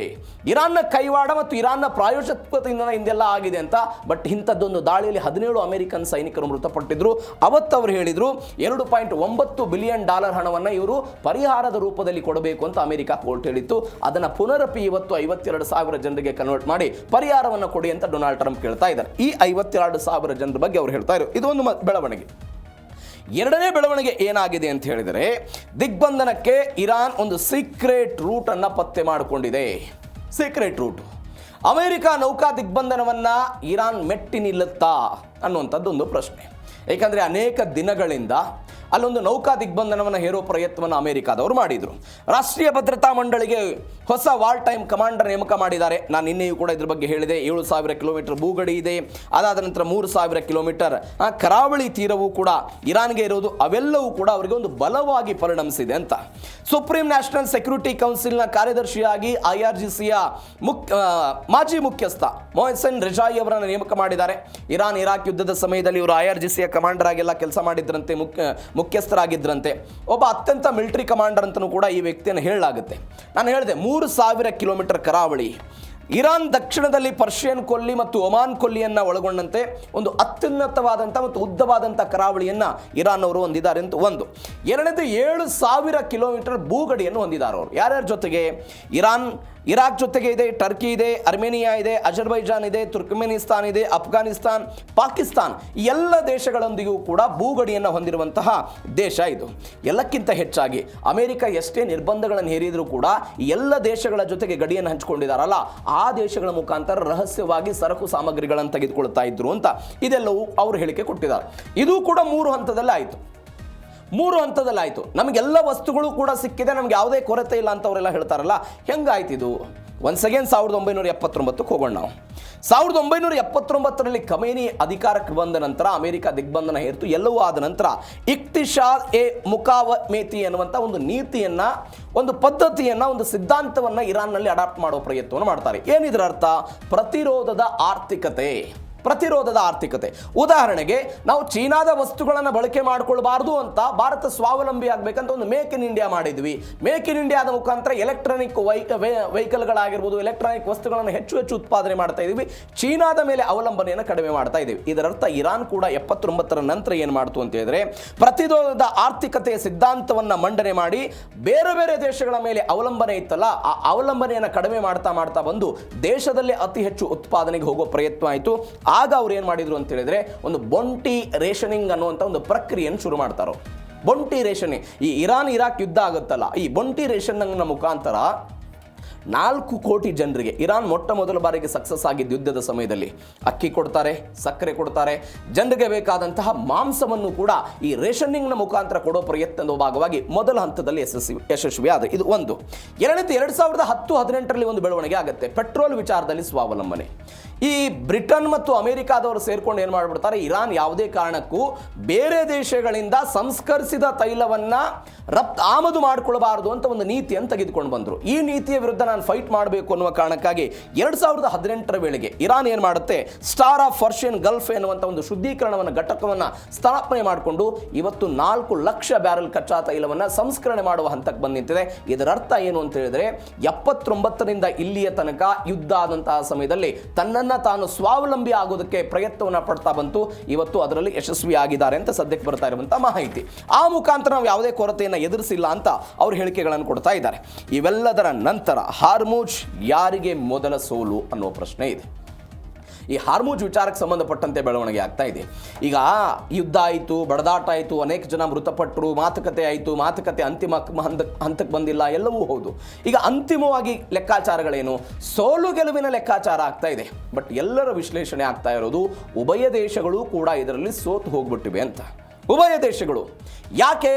ಇರಾನ್ನ ಕೈವಾಡ ಮತ್ತು ಇರಾನ್ನ ಪ್ರಾಯೋಜಕತ್ವದಿಂದ ಹಿಂದೆಲ್ಲ ಆಗಿದೆ ಅಂತ. ಬಟ್ ಇಂಥದ್ದೊಂದು ದಾಳಿಯಲ್ಲಿ 17 ಅಮೆರಿಕನ್ ಸೈನಿಕರು ಮೃತಪಟ್ಟಿದ್ರು. ಅವತ್ತು ಅವರು ಹೇಳಿದ್ರು $2.9 ಬಿಲಿಯನ್ ಹಣವನ್ನು ಇವರು ಪರಿಹಾರದ ರೂಪದಲ್ಲಿ ಕೊಡಬೇಕು ಅಂತ ಅಮೆರಿಕ ಕೋರ್ಟ್ ಹೇಳಿತ್ತು. ಅದನ್ನು ಪುನರಪಿ ಇವತ್ತು 52,000 ಜನರಿಗೆ ಕನ್ವರ್ಟ್ ಮಾಡಿ ಪರಿಹಾರವನ್ನು ಕೊಡಿ ಅಂತ ಡೊನಾಲ್ಡ್ ಟ್ರಂಪ್ ಕೇಳ್ತಾ ಇದ್ದಾರೆ. ಈ 52,000 ಜನರ ಬಗ್ಗೆ ಅವರು ಹೇಳ್ತಾ ಇರೋ ಇದು ಒಂದು ಬೆಳವಣಿಗೆ. ಎರಡನೇ ಬೆಳವಣಿಗೆ ಏನಾಗಿದೆ ಅಂತ ಹೇಳಿದರೆ, ದಿಗ್ಬಂಧನಕ್ಕೆ ಇರಾನ್ ಒಂದು ಸೀಕ್ರೆಟ್ ರೂಟ್ ಅನ್ನು ಪತ್ತೆ ಮಾಡಿಕೊಂಡಿದೆ. Secret root. ಅಮೆರಿಕ ನೌಕಾ ದಿಗ್ಬಂಧನವನ್ನು ಇರಾನ್ ಮೆಟ್ಟಿ ನಿಲ್ಲುತ್ತಾ ಅನ್ನುವಂಥದ್ದು ಒಂದು ಪ್ರಶ್ನೆ. ಏಕೆಂದರೆ ಅನೇಕ ದಿನಗಳಿಂದ ಅಲ್ಲೊಂದು ನೌಕಾ ದಿಗ್ಬಂಧನವನ್ನು ಹೇರೋ ಪ್ರಯತ್ನವನ್ನು ಅಮೆರಿಕಾದವರು ಮಾಡಿದರು. ರಾಷ್ಟ್ರೀಯ ಭದ್ರತಾ ಮಂಡಳಿಗೆ ಹೊಸ ವಾರ್ ಟೈಮ್ ಕಮಾಂಡರ್ ನೇಮಕ ಮಾಡಿದ್ದಾರೆ. ನಾನು ನಿನ್ನೆಯೂ ಕೂಡ ಇದ್ರ ಬಗ್ಗೆ ಹೇಳಿದೆ. 7,000 ಕಿಲೋಮೀಟರ್ ಭೂಗಡಿ ಇದೆ. ಅದಾದ ನಂತರ 3,000 ಕಿಲೋಮೀಟರ್ ಕರಾವಳಿ ತೀರವೂ ಕೂಡ ಇರಾನ್ಗೆ ಇರೋದು. ಅವೆಲ್ಲವೂ ಕೂಡ ಅವರಿಗೆ ಒಂದು ಬಲವಾಗಿ ಪರಿಣಮಿಸಿದೆ ಅಂತ. ಸುಪ್ರೀಂ ನ್ಯಾಷನಲ್ ಸೆಕ್ಯೂರಿಟಿ ಕೌನ್ಸಿಲ್ನ ಕಾರ್ಯದರ್ಶಿಯಾಗಿ IRGCಯ ಮಾಜಿ ಮುಖ್ಯಸ್ಥ ಮೊಹಸೆನ್ ರೆಜಾಯಿ ಅವರನ್ನು ನೇಮಕ ಮಾಡಿದ್ದಾರೆ. ಇರಾನ್ ಇರಾಕ್ ಯುದ್ಧದ ಸಮಯದಲ್ಲಿ ಇವರು IRGCಯ ಕಮಾಂಡರ್ ಆಗೆಲ್ಲ ಕೆಲಸ ಮಾಡಿದ್ರಂತೆ, ಮುಖ್ಯಸ್ಥರಾಗಿದ್ದರಂತೆ. ಒಬ್ಬ ಅತ್ಯಂತ ಮಿಲಿಟರಿ ಕಮಾಂಡರ್ ಅಂತಲೂ ಕೂಡ ಈ ವ್ಯಕ್ತಿಯನ್ನು ಹೇಳಲಾಗುತ್ತೆ. ನಾನು ಹೇಳಿದೆ 3,000 ಕಿಲೋಮೀಟರ್ ಕರಾವಳಿ, ಇರಾನ್ ದಕ್ಷಿಣದಲ್ಲಿ ಪರ್ಷಿಯನ್ ಕೊಲ್ಲಿ ಮತ್ತು ಒಮಾನ್ ಕೊಲ್ಲಿಯನ್ನು ಒಳಗೊಂಡಂತೆ ಒಂದು ಅತ್ಯುನ್ನತವಾದಂಥ ಮತ್ತು ಉದ್ದವಾದಂಥ ಕರಾವಳಿಯನ್ನು ಇರಾನ್ ಅವರು ಹೊಂದಿದ್ದಾರೆ ಅಂತ ಒಂದು. ಎರಡನೇದು 7,000 ಕಿಲೋಮೀಟರ್ ಭೂಗಡಿಯನ್ನು ಹೊಂದಿದ್ದಾರೆ ಅವರು. ಯಾರ್ಯಾರ ಜೊತೆಗೆ? ಇರಾಕ್ ಜೊತೆಗೆ ಇದೆ, ಟರ್ಕಿ ಇದೆ, ಅರ್ಮೇನಿಯಾ ಇದೆ, ಅಜರ್ಬೈಜಾನ್ ಇದೆ, ತುರ್ಕಮೆನಿಸ್ತಾನ್ ಇದೆ, ಅಫ್ಘಾನಿಸ್ತಾನ್, ಪಾಕಿಸ್ತಾನ್, ಈ ಎಲ್ಲ ದೇಶಗಳೊಂದಿಗೂ ಕೂಡ ಭೂಗಡಿಯನ್ನು ಹೊಂದಿರುವಂತಹ ದೇಶ ಇದು. ಎಲ್ಲಕ್ಕಿಂತ ಹೆಚ್ಚಾಗಿ ಅಮೆರಿಕ ಎಷ್ಟೇ ನಿರ್ಬಂಧಗಳನ್ನು ಹೇರಿದರೂ ಕೂಡ ಈ ಎಲ್ಲ ದೇಶಗಳ ಜೊತೆಗೆ ಗಡಿಯನ್ನು ಹಂಚಿಕೊಂಡಿದ್ದಾರಲ್ಲ, ಆ ದೇಶಗಳ ಮುಖಾಂತರ ರಹಸ್ಯವಾಗಿ ಸರಕು ಸಾಮಗ್ರಿಗಳನ್ನು ತೆಗೆದುಕೊಳ್ತಾ ಇದ್ರು ಅಂತ ಇದೆಲ್ಲವೂ ಅವರು ಹೇಳಿಕೆ ಕೊಟ್ಟಿದ್ದಾರೆ. ಇದು ಕೂಡ 3 ಹಂತದಲ್ಲಿ ಆಯಿತು. 3 ಹಂತದಲ್ಲಿ ಆಯಿತು. ನಮಗೆಲ್ಲ ವಸ್ತುಗಳು ಕೂಡ ಸಿಕ್ಕಿದೆ, ನಮ್ಗೆ ಯಾವುದೇ ಕೊರತೆ ಇಲ್ಲ ಅಂತ ಅವರೆಲ್ಲ ಹೇಳ್ತಾರಲ್ಲ, ಹೆಂಗಾಯ್ತು ಇದು? ಒನ್ಸ್ ಅಗೇನ್ 1979ಕ್ಕೆ ಹೋಗೋಣ ನಾವು. 1979ರಲ್ಲಿ ಖಮೇನಿ ಅಧಿಕಾರಕ್ಕೆ ಬಂದ ನಂತರ ಅಮೆರಿಕ ದಿಗ್ಬಂಧನ ಹೇರಿತು. ಎಲ್ಲವೂ ಆದ ನಂತರ ಇಕ್ತಿಶಾದ್ ಎ ಮುಕಾವಮೇತಿ ಅನ್ನುವಂಥ ಒಂದು ನೀತಿಯನ್ನು, ಒಂದು ಪದ್ಧತಿಯನ್ನು, ಒಂದು ಸಿದ್ಧಾಂತವನ್ನು ಇರಾನ್ನಲ್ಲಿ ಅಡಾಪ್ಟ್ ಮಾಡೋ ಪ್ರಯತ್ನವನ್ನು ಮಾಡ್ತಾರೆ. ಏನಿದ್ರ ಅರ್ಥ? ಪ್ರತಿರೋಧದ ಆರ್ಥಿಕತೆ. ಉದಾಹರಣೆಗೆ ನಾವು ಚೀನಾದ ವಸ್ತುಗಳನ್ನು ಬಳಕೆ ಮಾಡಿಕೊಳ್ಬಾರ್ದು ಅಂತ ಭಾರತ ಸ್ವಾವಲಂಬಿ ಆಗಬೇಕಂತ ಒಂದು ಮೇಕ್ ಇನ್ ಇಂಡಿಯಾ ಮಾಡಿದ್ವಿ. ಮೇಕ್ ಇನ್ ಇಂಡಿಯಾದ ಮುಖಾಂತರ ಎಲೆಕ್ಟ್ರಾನಿಕ್ ವೆಹಿಕಲ್ಗಳಾಗಿರ್ಬೋದು, ಎಲೆಕ್ಟ್ರಾನಿಕ್ ವಸ್ತುಗಳನ್ನು ಹೆಚ್ಚು ಉತ್ಪಾದನೆ ಮಾಡ್ತಾ ಇದ್ದೀವಿ. ಚೀನಾದ ಮೇಲೆ ಅವಲಂಬನೆಯನ್ನು ಕಡಿಮೆ ಮಾಡ್ತಾ ಇದ್ದೀವಿ. ಇದರರ್ಥ ಇರಾನ್ ಕೂಡ 79ರ ನಂತರ ಏನು ಮಾಡ್ತು ಅಂತ ಹೇಳಿದ್ರೆ, ಪ್ರತಿರೋಧದ ಆರ್ಥಿಕತೆಯ ಸಿದ್ಧಾಂತವನ್ನು ಮಂಡನೆ ಮಾಡಿ ಬೇರೆ ಬೇರೆ ದೇಶಗಳ ಮೇಲೆ ಅವಲಂಬನೆ ಇತ್ತಲ್ಲ, ಆ ಅವಲಂಬನೆಯನ್ನು ಕಡಿಮೆ ಮಾಡ್ತಾ ಬಂದು ದೇಶದಲ್ಲಿ ಅತಿ ಹೆಚ್ಚು ಉತ್ಪಾದನೆಗೆ ಹೋಗೋ ಪ್ರಯತ್ನ ಆಯಿತು. ಆಗ ಅವ್ರು ಏನು ಮಾಡಿದ್ರು ಅಂತ ಹೇಳಿದ್ರೆ, ಒಂದು ಬೊಂಟಿ ರೇಷನಿಂಗ್ ಅನ್ನುವಂಥ ಒಂದು ಪ್ರಕ್ರಿಯೆಯನ್ನು ಶುರು ಮಾಡ್ತಾರೋ. ಬೊಂಟಿ ರೇಷನಿಂಗ್, ಈ ಇರಾಕ್ ಯುದ್ಧ ಆಗುತ್ತಲ್ಲ, ಈ ಬೊಂಟಿ ರೇಷನಿಂಗ್ನ ಮುಖಾಂತರ 4 ಕೋಟಿ ಜನರಿಗೆ ಇರಾನ್ ಮೊದಲ ಬಾರಿಗೆ ಸಕ್ಸಸ್ ಆಗಿದ್ದ ಯುದ್ಧದ ಸಮಯದಲ್ಲಿ ಅಕ್ಕಿ ಕೊಡ್ತಾರೆ, ಸಕ್ಕರೆ ಕೊಡ್ತಾರೆ, ಜನರಿಗೆ ಬೇಕಾದಂತಹ ಮಾಂಸವನ್ನು ಕೂಡ ಈ ರೇಷನಿಂಗ್ನ ಮುಖಾಂತರ ಕೊಡೋ ಪ್ರಯತ್ನದ ಭಾಗವಾಗಿ ಮೊದಲ ಹಂತದಲ್ಲಿ ಯಶಸ್ವಿ ಆದ. ಇದು ಒಂದು. ಎರಡನೇದು 2010-18ರಲ್ಲಿ ಒಂದು ಬೆಳವಣಿಗೆ ಆಗುತ್ತೆ. ಪೆಟ್ರೋಲ್ ವಿಚಾರದಲ್ಲಿ ಸ್ವಾವಲಂಬನೆ. ಈ ಬ್ರಿಟನ್ ಮತ್ತು ಅಮೆರಿಕಾದವರು ಸೇರ್ಕೊಂಡು ಏನು ಮಾಡಿಬಿಡ್ತಾರೆ, ಇರಾನ್ ಯಾವುದೇ ಕಾರಣಕ್ಕೂ ಬೇರೆ ದೇಶಗಳಿಂದ ಸಂಸ್ಕರಿಸಿದ ತೈಲವನ್ನು ಆಮದು ಮಾಡಿಕೊಳ್ಬಾರದು ಅಂತ ಒಂದು ನೀತಿಯನ್ನು ತೆಗೆದುಕೊಂಡು ಬಂದರು. ಈ ನೀತಿಯ ವಿರುದ್ಧ ನಾನು ಫೈಟ್ ಮಾಡಬೇಕು ಅನ್ನುವ ಕಾರಣಕ್ಕಾಗಿ 2018ರ ವೇಳೆಗೆ ಇರಾನ್ ಏನು ಮಾಡುತ್ತೆ, ಸ್ಟಾರ್ ಆಫ್ ಪರ್ಷಿಯನ್ ಗಲ್ಫ್ ಎನ್ನುವಂಥ ಒಂದು ಶುದ್ಧೀಕರಣವನ್ನು ಘಟಕವನ್ನು ಸ್ಥಾಪನೆ ಮಾಡಿಕೊಂಡು ಇವತ್ತು 4 ಲಕ್ಷ ಬ್ಯಾರೆಲ್ ಕಚ್ಚಾ ತೈಲವನ್ನು ಸಂಸ್ಕರಣೆ ಮಾಡುವ ಹಂತಕ್ಕೆ ಬಂದು ನಿಂತಿದೆ. ಇದರ ಅರ್ಥ ಏನು ಅಂತ ಹೇಳಿದ್ರೆ, 79ರಿಂದ ಇಲ್ಲಿಯ ತನಕ ಯುದ್ಧ ಆದಂತಹ ಸಮಯದಲ್ಲಿ ತನ್ನನ್ನು ತಾನು ಸ್ವಾವಲಂಬಿ ಆಗೋದಕ್ಕೆ ಪ್ರಯತ್ನವನ್ನು ಪಡ್ತಾ ಬಂತು. ಇವತ್ತು ಅದರಲ್ಲಿ ಯಶಸ್ವಿ ಆಗಿದ್ದಾರೆ ಅಂತ ಸದ್ಯಕ್ಕೆ ಬರ್ತಾ ಇರುವಂತಹ ಮಾಹಿತಿ. ಆ ಮುಖಾಂತರ ನಾವು ಯಾವುದೇ ಕೊರತೆಯನ್ನು ಎದುರಿಸಿಲ್ಲ ಅಂತ ಅವರು ಹೇಳಿಕೆಗಳನ್ನು ಕೊಡ್ತಾ ಇದ್ದಾರೆ. ಇವೆಲ್ಲದರ ನಂತರ ಹಾರ್ಮುಜ್ ಯಾರಿಗೆ ಮೊದಲ ಸೋಲು ಅನ್ನೋ ಪ್ರಶ್ನೆ ಇದೆ. ಈ ಹಾರ್ಮುಜ್ ವಿಚಾರಕ್ಕೆ ಸಂಬಂಧಪಟ್ಟಂತೆ ಬೆಳವಣಿಗೆ ಆಗ್ತಾ ಇದೆ. ಈಗ ಯುದ್ಧ ಆಯಿತು, ಬಡದಾಟ ಆಯಿತು, ಅನೇಕ ಜನ ಮೃತಪಟ್ಟರು, ಮಾತುಕತೆ ಆಯಿತು, ಮಾತುಕತೆ ಅಂತಿಮ ಹಂತಕ್ಕೆ ಬಂದಿಲ್ಲ, ಎಲ್ಲವೂ ಹೌದು. ಈಗ ಅಂತಿಮವಾಗಿ ಲೆಕ್ಕಾಚಾರಗಳೇನು? ಸೋಲು ಗೆಲುವಿನ ಲೆಕ್ಕಾಚಾರ ಆಗ್ತಾ ಇದೆ. ಬಟ್ ಎಲ್ಲರ ವಿಶ್ಲೇಷಣೆ ಆಗ್ತಾ ಇರೋದು ಉಭಯ ದೇಶಗಳು ಕೂಡ ಇದರಲ್ಲಿ ಸೋತು ಹೋಗ್ಬಿಟ್ಟಿವೆ ಅಂತ. ಉಭಯ ದೇಶಗಳು ಯಾಕೆ?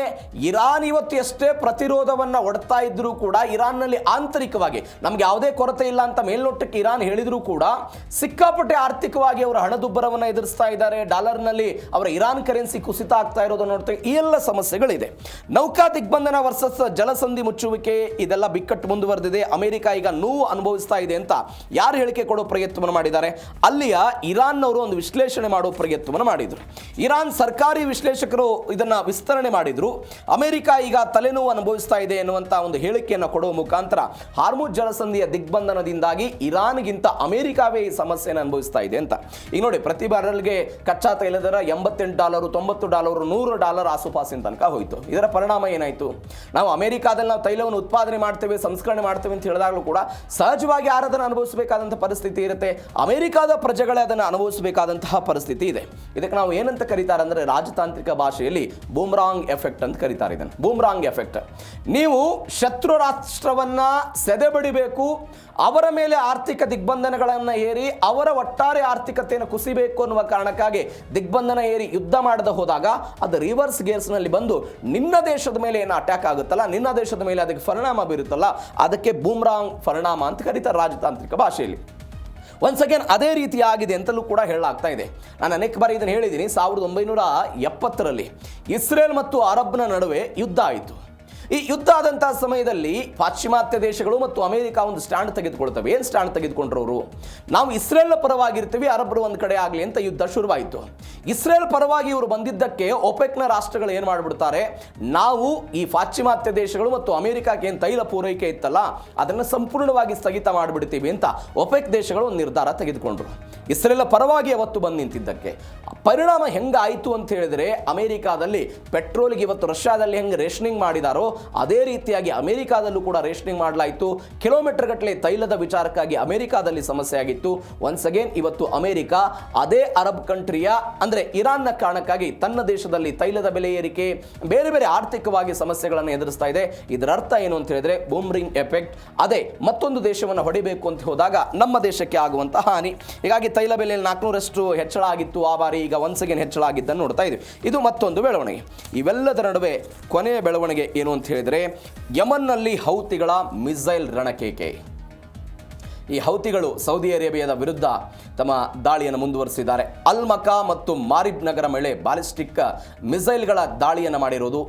ಇರಾನ್ ಇವತ್ತು ಎಷ್ಟೇ ಪ್ರತಿರೋಧವನ್ನು ಒಡ್ತಾ ಇದ್ರೂ ಕೂಡ ಇರಾನ್ನಲ್ಲಿ ಆಂತರಿಕವಾಗಿ ನಮ್ಗೆ ಯಾವುದೇ ಕೊರತೆ ಇಲ್ಲ ಅಂತ ಮೇಲ್ನೋಟಕ್ಕೆ ಇರಾನ್ ಹೇಳಿದರೂ ಕೂಡ ಸಿಕ್ಕಾಪಟ್ಟೆ ಆರ್ಥಿಕವಾಗಿ ಅವರ ಹಣದುಬ್ಬರವನ್ನು ಎದುರಿಸ್ತಾ ಇದ್ದಾರೆ. ಡಾಲರ್ನಲ್ಲಿ ಅವರ ಇರಾನ್ ಕರೆನ್ಸಿ ಕುಸಿತ ಆಗ್ತಾ ಇರೋದನ್ನು ನೋಡ್ತೇವೆ. ಈ ಎಲ್ಲ ಸಮಸ್ಯೆಗಳಿದೆ. ನೌಕಾ ದಿಗ್ಬಂಧನ ವರ್ಸಸ್ ಜಲಸಂಧಿ ಮುಚ್ಚುವಿಕೆ, ಇದೆಲ್ಲ ಬಿಕ್ಕಟ್ಟು ಮುಂದುವರೆದಿದೆ. ಅಮೆರಿಕ ಈಗ ನೋವು ಅನುಭವಿಸ್ತಾ ಇದೆ ಅಂತ ಯಾರು ಹೇಳಿಕೆ ಕೊಡೋ ಪ್ರಯತ್ನವನ್ನು ಮಾಡಿದ್ದಾರೆ? ಅಲ್ಲಿಯ ಇರಾನ್ನವರು ಒಂದು ವಿಶ್ಲೇಷಣೆ ಮಾಡೋ ಪ್ರಯತ್ನವನ್ನು ಮಾಡಿದರು. ಇರಾನ್ ಸರ್ಕಾರಿ ವಿಶ್ಲೇಷಕರು ಇದನ್ನ ವಿಸ್ತರಣೆ ಮಾಡಿದ್ರು. ಅಮೆರಿಕ ಈಗ ತಲೆನೋವು ಅನುಭವಿಸ್ತಾ ಇದೆ ಎನ್ನುವಂತ ಒಂದು ಹೇಳಿಕೆಯನ್ನು ಕೊಡುವ ಮುಖಾಂತರ ಹಾರ್ಮುಜ್ ಜಲಸಂಧಿಯ ದಿಗ್ಬಂಧನದಿಂದಾಗಿ ಇರಾನ್ಗಿಂತ ಅಮೆರಿಕವೇ ಈ ಸಮಸ್ಯೆಯನ್ನು ಅನುಭವಿಸ್ತಾ ಇದೆ ಅಂತ. ಈಗ ನೋಡಿ, ಪ್ರತಿ ಬ್ಯಾರಲ್ಗೆ ಕಚ್ಚಾ ತೈಲ ದರ $88, $90, $100 ಆಸುಪಾಸಿನ ತನಕ ಹೋಯಿತು. ಇದರ ಪರಿಣಾಮ ಏನಾಯಿತು? ನಾವು ಅಮೆರಿಕಾದಲ್ಲಿ ನಾವು ತೈಲವನ್ನು ಉತ್ಪಾದನೆ ಮಾಡ್ತೇವೆ, ಸಂಸ್ಕರಣೆ ಮಾಡ್ತೇವೆ ಅಂತ ಹೇಳಿದಾಗಲೂ ಕೂಡ ಸಹಜವಾಗಿ ಯಾರದನ್ನು ಅನುಭವಿಸಬೇಕಾದಂತಹ ಪರಿಸ್ಥಿತಿ ಇರುತ್ತೆ. ಅಮೆರಿಕಾದ ಪ್ರಜೆಗಳೇ ಅದನ್ನು ಅನುಭವಿಸಬೇಕಾದಂತಹ ಪರಿಸ್ಥಿತಿ ಇದೆ. ಇದಕ್ಕೆ ನಾವು ಏನಂತ ಕರೀತಾರೆ ಅಂದರೆ, ರಾಜತಾಂತ್ರಿಕ ಭಾಷೆಯಲ್ಲಿ ಬೂಮ್ರಾಂಗ್ ಎಫೆಕ್ಟ್ ಅಂತ ಕರೀತಾರೆ ಇದನ್ನು. Boomerang effect. ನೀವು ಶತ್ರು ರಾಷ್ಟ್ರವನ್ನ ಸೆದೆಬಡಿಬೇಕು, ಅವರ ಮೇಲೆ ಆರ್ಥಿಕ ದಿಗ್ಬಂಧನಗಳನ್ನು ಹೇರಿ ಅವರ ಒಟ್ಟಾರೆ ಆರ್ಥಿಕತೆಯನ್ನು ಕುಸಿಬೇಕು ಅನ್ನುವ ಕಾರಣಕ್ಕಾಗಿ ದಿಗ್ಬಂಧನ ಏರಿ ಯುದ್ಧ ಮಾಡದೆ ಹೋದಾಗ ಅದು ರಿವರ್ಸ್ ಗೇರ್ಸ್ನಲ್ಲಿ ಬಂದು ನಿನ್ನ ದೇಶದ ಮೇಲೆ ಏನು ಅಟ್ಯಾಕ್ ಆಗುತ್ತಲ್ಲ, ನಿನ್ನ ದೇಶದ ಮೇಲೆ ಅದಕ್ಕೆ ಪರಿಣಾಮ ಬೀರುತ್ತಲ್ಲ, ಅದಕ್ಕೆ ಬೂಮ್ರಾಂಗ್ ಪರಿಣಾಮ ಅಂತ ಕರೀತಾರೆ ರಾಜತಾಂತ್ರಿಕ ಭಾಷೆಯಲ್ಲಿ. ಒನ್ಸ್ ಅಗೇನ್ ಅದೇ ರೀತಿ ಆಗಿದೆ ಅಂತಲೂ ಕೂಡ ಹೇಳಲಾಗ್ತಾ ಇದೆ. ನಾನು ಅನೇಕ ಬಾರಿ ಇದನ್ನು ಹೇಳಿದ್ದೀನಿ. 1970ರಲ್ಲಿ ಇಸ್ರೇಲ್ ಮತ್ತು ಅರಬ್ನ ನಡುವೆ ಯುದ್ಧ ಆಯಿತು. ಈ ಯುದ್ಧ ಆದಂತಹ ಸಮಯದಲ್ಲಿ ಪಾಶ್ಚಿಮಾತ್ಯ ದೇಶಗಳು ಮತ್ತು ಅಮೆರಿಕ ಒಂದು ಸ್ಟ್ಯಾಂಡ್ ತೆಗೆದುಕೊಳ್ತವೆ. ಏನು ಸ್ಟ್ಯಾಂಡ್ ತೆಗೆದುಕೊಂಡ್ರು ಅವರು? ನಾವು ಇಸ್ರೇಲ್ ಪರವಾಗಿರ್ತೀವಿ, ಅರಬ್ಬರು ಒಂದು ಕಡೆ ಆಗಲಿ ಅಂತ ಯುದ್ಧ ಶುರುವಾಯಿತು. ಇಸ್ರೇಲ್ ಪರವಾಗಿ ಇವರು ಬಂದಿದ್ದಕ್ಕೆ ಒಪೆಕ್ನ ರಾಷ್ಟ್ರಗಳು ಏನು ಮಾಡಿಬಿಡ್ತಾರೆ, ನಾವು ಈ ಪಾಶ್ಚಿಮಾತ್ಯ ದೇಶಗಳು ಮತ್ತು ಅಮೆರಿಕಕ್ಕೆ ಏನು ತೈಲ ಪೂರೈಕೆ ಇತ್ತಲ್ಲ ಅದನ್ನು ಸಂಪೂರ್ಣವಾಗಿ ಸ್ಥಗಿತ ಮಾಡಿಬಿಡ್ತೀವಿ ಅಂತ ಒಪೆಕ್ ದೇಶಗಳು ಒಂದು ನಿರ್ಧಾರ ತೆಗೆದುಕೊಂಡ್ರು. ಇಸ್ರೇಲ್ ಪರವಾಗಿ ಅವತ್ತು ಬಂದು ನಿಂತಿದ್ದಕ್ಕೆ ಪರಿಣಾಮ ಹೆಂಗಾಯಿತು ಅಂತ ಹೇಳಿದ್ರೆ, ಅಮೆರಿಕಾದಲ್ಲಿ ಪೆಟ್ರೋಲ್ಗೆ ಇವತ್ತು ರಷ್ಯಾದಲ್ಲಿ ಹೆಂಗೆ ರೇಷನಿಂಗ್ ಮಾಡಿದಾರೋ ಅದೇ ರೀತಿಯಾಗಿ ಅಮೆರಿಕಾದಲ್ಲೂ ಕೂಡ ರೇಷನಿಂಗ್ ಮಾಡಲಾಯಿತು. ಕಿಲೋಮೀಟರ್ ಗಟ್ಟಲೆ ತೈಲದ ವಿಚಾರಕ್ಕಾಗಿ ಅಮೆರಿಕಾದಲ್ಲಿ ಸಮಸ್ಯೆ ಆಗಿತ್ತು. ಒನ್ಸ್ ಅಗೇನ್ ಇವತ್ತು ಅಮೆರಿಕ ಅದೇ ಅರಬ್ ಕಂಟ್ರಿಯ ಅಂದರೆ ಇರಾನ್ನ ಕಾರಣಕ್ಕಾಗಿ ತನ್ನ ದೇಶದಲ್ಲಿ ತೈಲದ ಬೆಲೆ ಏರಿಕೆ, ಬೇರೆ ಬೇರೆ ಆರ್ಥಿಕವಾಗಿ ಸಮಸ್ಯೆಗಳನ್ನು ಎದುರಿಸ್ತಾ ಇದೆ. ಇದರ ಅರ್ಥ ಏನು ಅಂತ ಹೇಳಿದ್ರೆ ಬೂಮ್ರಿಂಗ್ ಎಫೆಕ್ಟ್. ಅದೇ ಮತ್ತೊಂದು ದೇಶವನ್ನು ಹೊಡಿಬೇಕು ಅಂತ ಹೋದಾಗ ನಮ್ಮ ದೇಶಕ್ಕೆ ಆಗುವಂತಹ ಹಾನಿ. ಹೀಗಾಗಿ ತೈಲ ಬೆಲೆಯಲ್ಲಿ 400ರಷ್ಟು ಹೆಚ್ಚಳ ಆಗಿತ್ತು ಆ ಬಾರಿ, ಈಗ ಒನ್ಸ್ ಅಗೇನ್ ಹೆಚ್ಚಳ ಆಗಿದ್ದನ್ನು ನೋಡ್ತಾ ಇದ್ದೀವಿ. ಇದು ಮತ್ತೊಂದು ಬೆಳವಣಿಗೆ. ಇವೆಲ್ಲದರ ನಡುವೆ ಕೊನೆಯ ಬೆಳವಣಿಗೆ ಏನು ಅಂತ ಹೇಳಿದರೆ, ಯಮನ್ನಲ್ಲಿ ಹೌತಿಗಳ ಮಿಸೈಲ್ ರಣಕೇಕೆ. ಈ ಹೌತಿಗಳು ಸೌದಿ ಅರೇಬಿಯಾದ ವಿರುದ್ಧ ತಮ್ಮ ದಾಳಿಯನ್ನು ಮುಂದುವರಿಸಿದ್ದಾರೆ. ಅಲ್ ಮಕಾ ಮತ್ತು ಮಾರಿಬ್ ನಗರ ಮೇಲೆ ಬ್ಯಾಲಿಸ್ಟಿಕ್ ಮಿಸೈಲ್ಗಳ ದಾಳಿಯನ್ನು ಮಾಡಿರೋದು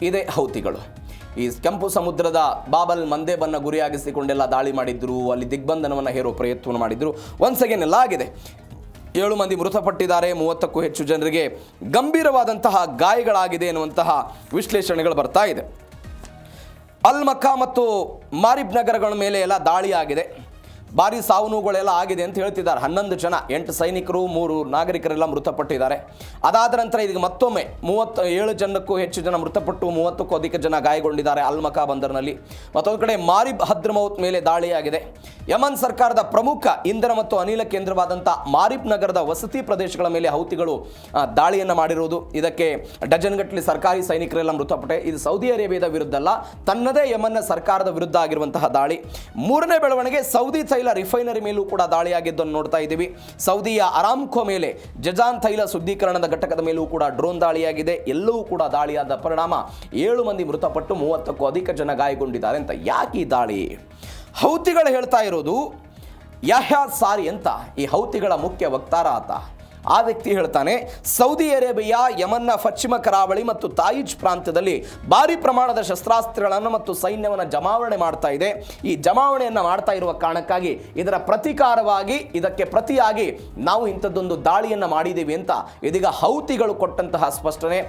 ಇದೇ ಹೌತಿಗಳು. ಈ ಕೆಂಪು ಸಮುದ್ರದ ಬಾಬಲ್ ಮಂದೇಬನ್ನು ಗುರಿಯಾಗಿಸಿಕೊಂಡೆಲ್ಲ ದಾಳಿ ಮಾಡಿದ್ರು, ಅಲ್ಲಿ ದಿಗ್ಬಂಧನವನ್ನು ಹೇರೋ ಪ್ರಯತ್ನವನ್ನು ಮಾಡಿದ್ರು. ಒನ್ಸ್ ಅಗೇನ್ ಎಲ್ಲ ಆಗಿದೆ. 7 ಮಂದಿ ಮೃತಪಟ್ಟಿದ್ದಾರೆ, 30ಕ್ಕೂ ಹೆಚ್ಚು ಜನರಿಗೆ ಗಂಭೀರವಾದಂತಹ ಗಾಯಗಳಾಗಿದೆ ಎನ್ನುವಂತಹ ವಿಶ್ಲೇಷಣೆಗಳು ಬರ್ತಾ ಇದೆ. ಅಲ್ ಮಕ್ಕಾ ಮತ್ತು ಮಾರಿಬ್ ನಗರಗಳ ಮೇಲೆ ಎಲ್ಲ ದಾಳಿ ಆಗಿದೆ, ಭಾರಿ ಸಾವು ನೋವುಗಳೆಲ್ಲ ಆಗಿದೆ ಅಂತ ಹೇಳ್ತಿದ್ದಾರೆ. 11 ಜನ, 8 ಸೈನಿಕರು 3 ನಾಗರಿಕರೆಲ್ಲ ಮೃತಪಟ್ಟಿದ್ದಾರೆ. ಅದಾದ ನಂತರ ಇದೀಗ ಮತ್ತೊಮ್ಮೆ 37 ಜನಕ್ಕೂ ಹೆಚ್ಚು ಜನ ಮೃತಪಟ್ಟು 30ಕ್ಕೂ ಅಧಿಕ ಜನ ಗಾಯಗೊಂಡಿದ್ದಾರೆ ಅಲ್ ಮಕಾ ಬಂದರಿನಲ್ಲಿ. ಮತ್ತೊಂದು ಕಡೆ ಮಾರಿಬ್ ಹದ್ರಮೌತ್ ಮೇಲೆ ದಾಳಿಯಾಗಿದೆ. ಯಮನ್ ಸರ್ಕಾರದ ಪ್ರಮುಖ ಇಂಧನ ಮತ್ತು ಅನಿಲ ಕೇಂದ್ರವಾದಂಥ ಮಾರಿಬ್ ನಗರದ ವಸತಿ ಪ್ರದೇಶಗಳ ಮೇಲೆ ಹೌತಿಗಳು ದಾಳಿಯನ್ನು ಮಾಡಿರುವುದು. ಇದಕ್ಕೆ ಡಜನ್ಗಟ್ಟಲೆ ಸರ್ಕಾರಿ ಸೈನಿಕರೆಲ್ಲ ಮೃತಪಟ್ಟೆ. ಇದು ಸೌದಿ ಅರೇಬಿಯಾದ ವಿರುದ್ಧ ಅಲ್ಲ, ತನ್ನದೇ ಯಮನ್ನ ಸರ್ಕಾರದ ವಿರುದ್ಧ ಆಗಿರುವಂತಹ ದಾಳಿ. ಮೂರನೇ ಬೆಳವಣಿಗೆ, ಸೌದಿ ತೈಲ ರಿಫೈನರಿ ಮೇಲೂ ಕೂಡ ದಾಳಿಯಾಗಿದ್ದನ್ನು ನೋಡ್ತಾ ಇದ್ದೀವಿ. ಸೌದಿಯ ಅರಾಮ್ಕೋ ಮೇಲೆ, ಜಜಾನ್ ತೈಲ ಶುದ್ಧೀಕರಣದ ಘಟಕದ ಮೇಲೂ ಕೂಡ ಡ್ರೋನ್ ದಾಳಿಯಾಗಿದೆ. ಎಲ್ಲವೂ ಕೂಡ ದಾಳಿಯಾದ ಪರಿಣಾಮ 7 ಮಂದಿ ಮೃತಪಟ್ಟು 30ಕ್ಕೂ ಅಧಿಕ ಜನ ಗಾಯಗೊಂಡಿದ್ದಾರೆ ಅಂತ. ಯಾಕೆ ಈ ದಾಳಿ? ಹೌತಿಗಳು ಹೇಳ್ತಾ ಇರೋದು, ಯಹ್ಯಾ ಸಾರಿ ಅಂತ ಈ ಹೌತಿಗಳ ಮುಖ್ಯ ವಕ್ತಾರ ಆತ. ಆ ವ್ಯಕ್ತಿ ಹೇಳ್ತಾನೆ, ಸೌದಿ ಅರೇಬಿಯಾ ಯಮನ್ನ ಪಶ್ಚಿಮ ಕರಾವಳಿ ಮತ್ತು ತಾಯಿಜ್ ಪ್ರಾಂತ್ಯದಲ್ಲಿ ಭಾರಿ ಪ್ರಮಾಣದ ಶಸ್ತ್ರಾಸ್ತ್ರಗಳನ್ನು ಮತ್ತು ಸೈನ್ಯವನ್ನು ಜಮಾವಣೆ ಮಾಡ್ತಾ ಇದೆ. ಈ ಜಮಾವಣೆಯನ್ನು ಮಾಡ್ತಾ ಇರುವ ಕಾರಣಕ್ಕಾಗಿ ಇದರ ಪ್ರತೀಕಾರವಾಗಿ, ಇದಕ್ಕೆ ಪ್ರತಿಯಾಗಿ ನಾವು ಇಂಥದ್ದೊಂದು ದಾಳಿಯನ್ನು ಮಾಡಿದ್ದೀವಿ ಅಂತ ಇದೀಗ ಹೌತಿಗಳು ಕೊಟ್ಟಂತಹ ಸ್ಪಷ್ಟನೆ.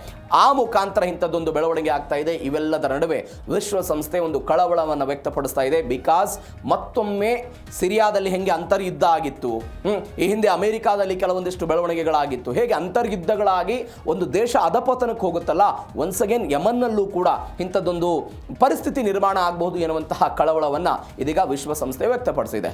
ಆ ಮುಖಾಂತರ ಇಂಥದ್ದೊಂದು ಬೆಳವಣಿಗೆ ಆಗ್ತಾ ಇದೆ. ಇವೆಲ್ಲದರ ನಡುವೆ ವಿಶ್ವಸಂಸ್ಥೆ ಒಂದು ಕಳವಳವನ್ನು ವ್ಯಕ್ತಪಡಿಸ್ತಾ ಇದೆ. ಬಿಕಾಸ್ ಮತ್ತೊಮ್ಮೆ ಸಿರಿಯಾದಲ್ಲಿ ಹೆಂಗೆ ಅಂತರ್ಯುದ್ಧ ಆಗಿತ್ತು, ಈ ಹಿಂದೆ ಅಮೆರಿಕಾದಲ್ಲಿ ಕೆಲವೊಂದಿಷ್ಟು ಬೆಳವಣಿಗೆಗಳಾಗಿತ್ತು, ಹೇಗೆ ಅಂತರ್ಯುದ್ಧಗಳಾಗಿ ಒಂದು ದೇಶ ಅಧಪತನಕ್ಕೆ ಹೋಗುತ್ತಲ್ಲ, ಒನ್ಸ್ ಅಗೇನ್ ಯಮನ್ನಲ್ಲೂ ಕೂಡ ಇಂಥದ್ದೊಂದು ಪರಿಸ್ಥಿತಿ ನಿರ್ಮಾಣ ಆಗಬಹುದು ಎನ್ನುವಂತಹ ಕಳವಳವನ್ನು ಇದೀಗ ವಿಶ್ವಸಂಸ್ಥೆ ವ್ಯಕ್ತಪಡಿಸಿದೆ.